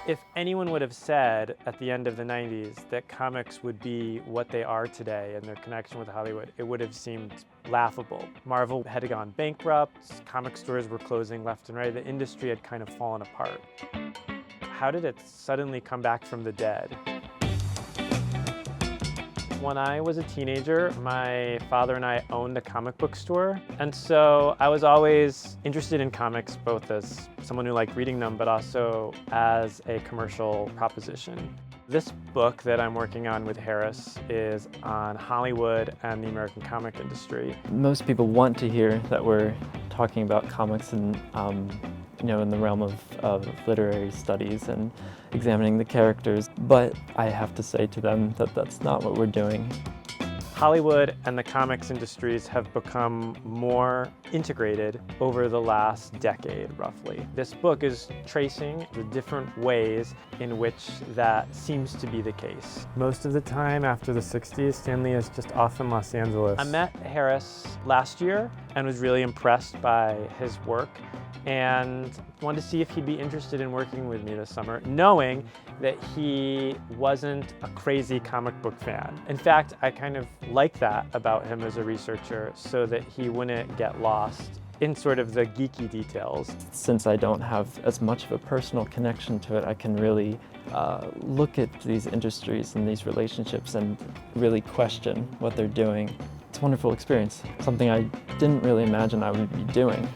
If anyone would have said at the end of the 90s that comics would be what they are today and their connection with Hollywood, it would have seemed laughable. Marvel had gone bankrupt, comic stores were closing left and right, the industry had kind of fallen apart. How did it suddenly come back from the dead? When I was a teenager, my father and I owned a comic book store, and so I was always interested in comics, both as someone who liked reading them, but also as a commercial proposition. This book that I'm working on with Harris is on Hollywood and the American comic industry. Most people want to hear that we're talking about comics and in the realm of literary studies and examining the characters, but I have to say to them that that's not what we're doing. Hollywood and the comics industries have become more integrated over the last decade, roughly. This book is tracing the different ways in which that seems to be the case. Most of the time after the 60s, Stan Lee is just off in Los Angeles. I met Harris last year and was really impressed by his work and wanted to see if he'd be interested in working with me this summer, knowing that he wasn't a crazy comic book fan. In fact, I kind of like that about him as a researcher, so that he wouldn't get lost in sort of the geeky details. Since I don't have as much of a personal connection to it, I can really look at these industries and these relationships and really question what they're doing. It's a wonderful experience, something I didn't really imagine I would be doing.